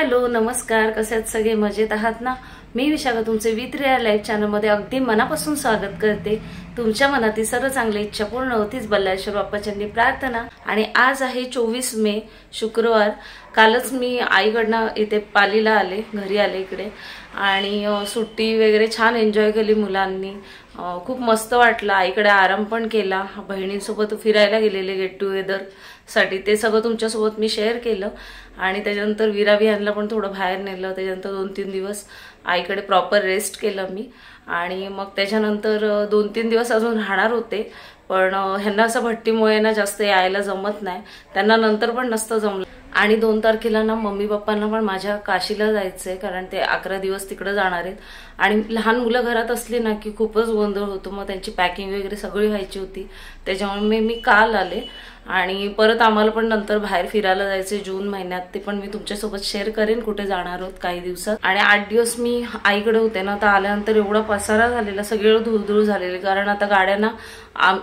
Hello नमस्कार, कसे आहात सगळे? मजेत आहात ना? मी विशाखा तुमचे विथ रिअल लाईफ चॅनल मध्ये अगदी मनापासून स्वागत करते। तुमच्या मनातील सर्व चांगली इच्छा पूर्ण होतीच बल्लाळेश्वर बाप्पाच्यांनी प्रार्थना। आणि आज आहे 24 मे शुक्रवार। कालच मी आईकडनं इथे पालीला आले, घरी आले इकडे आणि सुट्टी वगैरे छान एन्जॉय केली मुलांनी। खूप मस्त वाटलं, आईकडे आराम पण केला, बहिणींसोबत फिरायला गेलेले गेट टुगेदर साठी, ते सगळं तुमच्यासोबत मी शेअर केलं। आणि त्याच्यानंतर विराविहानला पण थोडं बाहेर नेलं। त्याच्यानंतर 2-3 दिवस आईकडे प्रॉपर रेस्ट केलं मी आणि मग त्याच्यानंतर 2-3 दिवस अजून राहणार होते, पण ह्यांना असं भट्टीमुळे ना जास्त यायला जमत नाही, त्यांना नंतर पण नसतं जमलं। आणि 2 तारखेला ना मम्मी पप्पांना पण माझ्या काशीला जायचंय, कारण ते 11 दिवस तिकडे जाणार आहेत। आणि लहान मुलं घरात असली ना की खूपच गोंधळ होतो, मग त्यांची पॅकिंग वगैरे सगळी व्हायची होती, त्याच्यामुळे मी काल आले। आणि परत आम्हाला पण नंतर बाहेर फिरायला जायचे जून महिन्यात, ते पण मी तुमच्यासोबत शेअर करेन कुठे जाणार आहोत काही दिवसात। आणि 8 दिवस मी आईकडे होते ना, तर आल्यानंतर एवढा पसारा झालेला, सगळं धुळधुळ झालेली, कारण आता गाड्यांना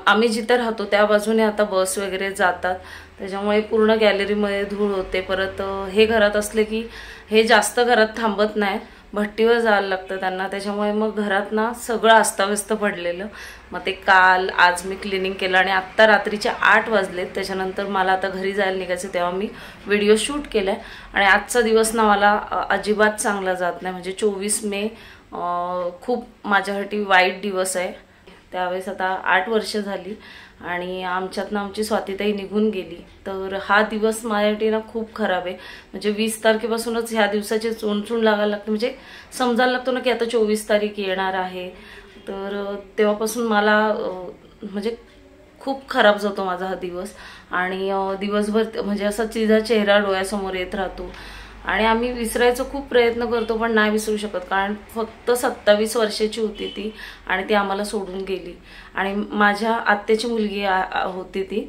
आम्ही जिथे राहतो त्या बाजूने आता बस वगैरे जातात, त्याच्यामुळे पूर्ण गॅलरीमध्ये धूळ होते। परत हे घरात असले की हे जास्त घरात थांबत नाही, भट्टीवर जायला लागतं त्यांना, त्याच्यामुळे मग घरात ना सगळं अस्ताव्यस्त पडलेलं। मग ते काल आज मी क्लिनिंग केलं आणि आत्ता रात्रीचे 8 वाजलेत। त्याच्यानंतर मला आता घरी जायला निघायचं, तेव्हा मी व्हिडिओ शूट केलाय। आणि आजचा दिवस ना मला अजिबात चांगला जात नाही, म्हणजे 24 मे खूप माझ्यासाठी वाईट दिवस आहे। त्यावेळेस आता 8 वर्ष झाली आणि आमच्यातनं आमची स्वातीताई निघून गेली, तर हा दिवस माझ्यासाठी ना खूप खराब आहे। म्हणजे 20 तारखेपासूनच ह्या दिवसाचे चोंचून लागायला लागते, म्हणजे समजायला लागतो ना की आता 24 तारीख येणार आहे, तर तेव्हापासून मला म्हणजे खूप खराब जातो माझा हा दिवस। आणि दिवसभर म्हणजे असा तिचा चेहरा डोळ्यासमोर येत राहतो आणि आम्ही विसरायचा खूप प्रयत्न करतो, पण नाही विसरू शकत, कारण फक्त 27 वर्षाची होती ती आणि ती आम्हाला सोडून गेली। आणि माझ्या आत्याची मुलगी होती ती,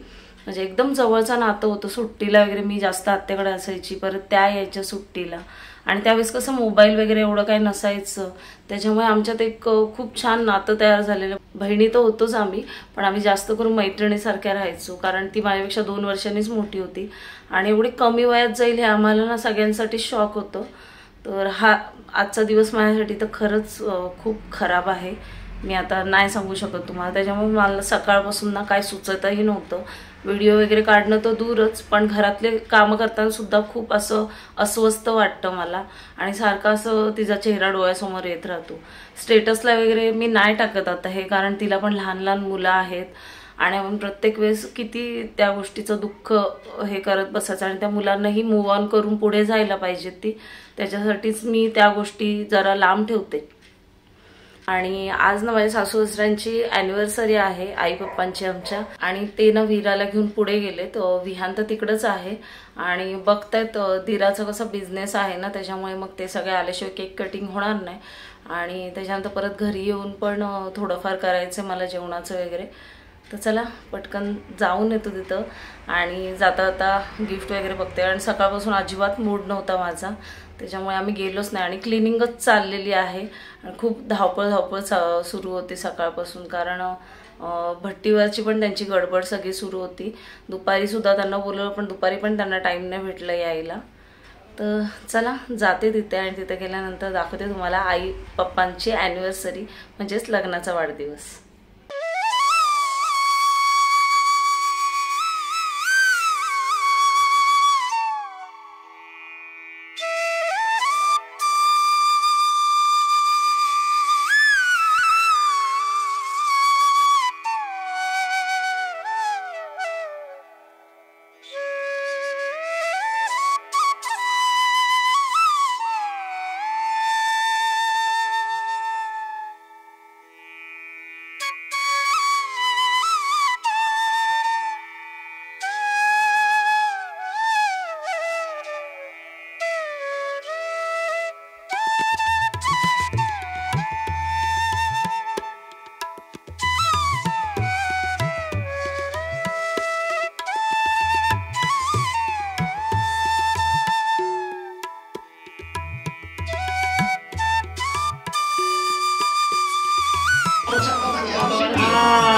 म्हणजे एकदम जवळचं नातं होतं। सुट्टीला वगैरे मी जास्त आत्याकडे असायची, परत त्या यायच्या सुट्टीला, आणि त्यावेळेस कसं मोबाईल वगैरे एवढं काही नसायचं, त्याच्यामुळे आमच्यात एक खूप छान नातं तयार झालेलं। बहिणी तर होतोच आम्ही, पण आम्ही जास्त करून मैत्रिणीसारख्या राहायचो, कारण ती माझ्यापेक्षा 2 वर्षांनीच मोठी होती आणि एवढी कमी वयात जाईल हे आम्हाला ना सगळ्यांसाठी शॉक होतं। तर हा आजचा दिवस माझ्यासाठी तर खरंच खूप खराब आहे, मी आता नाही सांगू शकत तुम्हाला। त्याच्यामुळे मला सकाळपासून ना काय सुचतही नव्हतं, व्हिडिओ वगैरे काढणं तर दूरच, पण घरातले कामं करताना सुद्धा खूप असं अस्वस्थ वाटतं मला आणि सारखं असं तिचा चेहरा डोळ्यासमोर येत राहतो। स्टेटसला वगैरे मी नाही टाकत आता हे, कारण तिला पण लहान लहान मुलं आहेत आणि आपण प्रत्येक वेळेस किती त्या गोष्टीचं दुःख हे करत बसायचं, आणि त्या मुलांनाही मूव्ह ऑन करून पुढे जायला पाहिजेत ती, त्याच्यासाठीच मी त्या गोष्टी जरा लांब ठेवते। आणि आज ना माझ्या सासू सासऱ्यांची अॅनिव्हर्सरी आहे, आई पप्पांची आमच्या, आणि ते ना विराला घेऊन पुढे गेलेत। विहान तर तिकडंच आहे आणि बघतायत धीराचा कसा बिझनेस आहे ना, त्याच्यामुळे मग ते सगळे आल्याशिवाय केक कटिंग होणार नाही। आणि त्याच्यानंतर परत घरी येऊन पण थोडंफार करायचं मला जेवणाचं वगैरे, तर चला पटकन जाऊन येतो तिथं। आणि जाता जाता गिफ्ट वगैरे बघते, आणि सकाळपासून अजिबात मूड नव्हता माझा, त्याच्यामुळे आम्ही गेलोच नाही। आणि क्लिनिंगच चाललेली आहे, खूप धावपळ सुरू होती सकाळपासून, कारण भट्टीवरची पण त्यांची गडबड सगळी सुरू होती। दुपारी सुद्धा त्यांना बोलवलं, पण दुपारी पण त्यांना टाईम नाही भेटला यायला। तर चला जाते तिथे, आणि तिथे गेल्यानंतर दाखवते तुम्हाला आई पप्पांची अॅनिव्हर्सरी, म्हणजेच लग्नाचा वाढदिवस।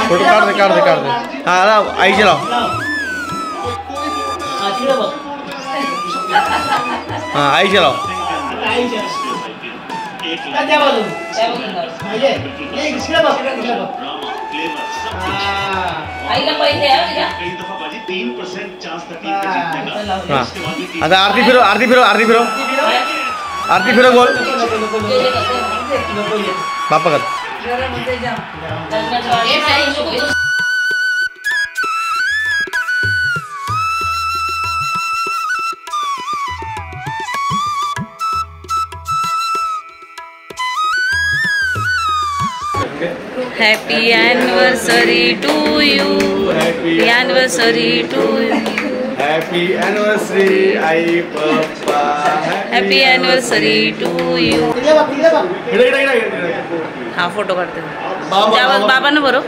फोटो काढ दे। हाँ आई चलाओ। हाँ आई चलाओ आईला पहिले हाँ आता आरती फिरो आरती फिरो आरती फिरो आरती फिरो गोल बापा कर Happy anniversary to you. Happy anniversary to you. Happy anniversary आई पप्पा. Happy anniversary to you. हाँ फोटो काढते. बाबा ना बरो.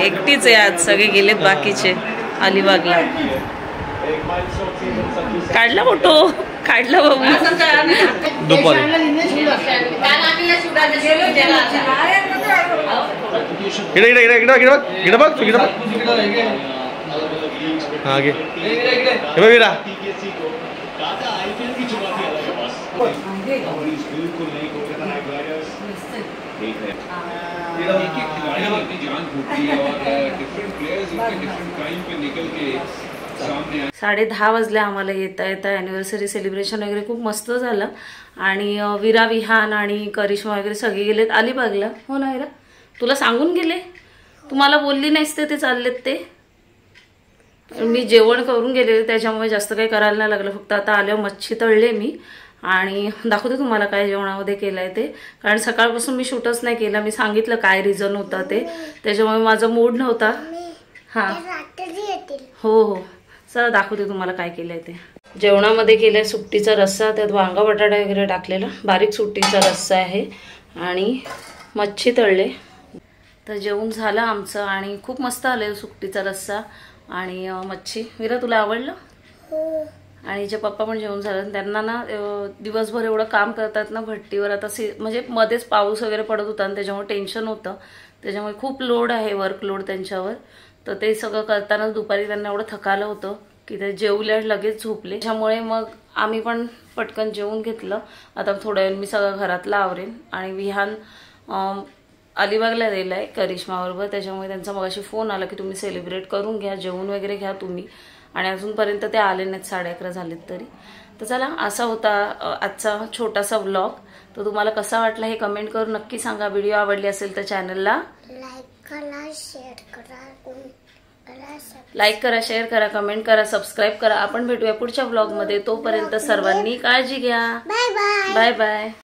एकटीच आहे आज सगळे गेलेत बाकीचे अलिबागला. काढला फोटो काढला बाबू दुपारी इकडे बघ हा घे हे बघ विरा साडे 10 वाजले आम्हाला येता येता. ॲनिव्हर्सरी सेलिब्रेशन वगैरे खूप मस्त झालं आणि विरा विहान आणि करिश्मा वगैरे सगळे गेलेत अलिबागला. हो ना विरा तुला सांगून गेले तुम्हाला बोलली नाहीस ते चाललेत ते. मी जेवण करून गेले त्याच्यामुळे जास्त काही करायला नाही लागलं. फक्त आता आल्यावर मच्छी तळले मी आणि दाखवते तुम्हाला काय जेवणामध्ये केलं आहे ते. कारण सकाळपासून मी शूटच नाही केला. मी सांगितलं काय रिझन होता ते त्याच्यामुळे माझा मूड नव्हता. हां हो हो चला दाखवते तुम्हाला काय केलं आहे ते. जेवणामध्ये केलं आहे सुट्टीचा रस्सा. त्यात वांगा बटाटा वगैरे टाकलेला बारीक सुट्टीचा रस्सा आहे आणि मच्छी तळले. तर जेवण झालं आमचं आणि खूप मस्त आलं सुट्टीचा रस्सा आणि मच्छी. विरा तुला आवडलं. आणि जे पप्पा पण जेवण झालं. त्यांना ना दिवसभर एवढं काम करतात ना भट्टीवर. आता म्हणजे मध्येच पाऊस वगैरे पडत होता आणि त्याच्यामुळे टेन्शन होतं. त्याच्यामुळे खूप लोड आहे वर्कलोड त्यांच्यावर. तर ते सगळं करताना दुपारी त्यांना एवढं थकालं होतं की ते जेवल्या लगेच झोपले. त्याच्यामुळे मग आम्ही पण पटकन जेवून घेतलं. आता थोड्या वेळ मी सगळं घरातलं आवरेन. आणि विहान अलिबागला गेला आहे करिश्माबरोबर. त्याच्यामुळे त्यांचा मगाशी फोन आला की तुम्ही सेलिब्रेट करून घ्या जेवून वगैरे घ्या तुम्ही. आणि अजूनपर्यंत ते आले नाहीत 11:30 झालेत तरी. तर चला असा होता आजचा छोटासा व्लॉग. तर तुम्हाला कसा वाटला हे कमेंट करून नक्की सांगा. व्हिडिओ आवडली असेल तर चॅनलला लाईक करा शेअर करा कमेंट करा सबस्क्राईब करा. आपण भेटूया पुढच्या व्लॉगमध्ये. तोपर्यंत सर्वांनी काळजी घ्या. Bye bye.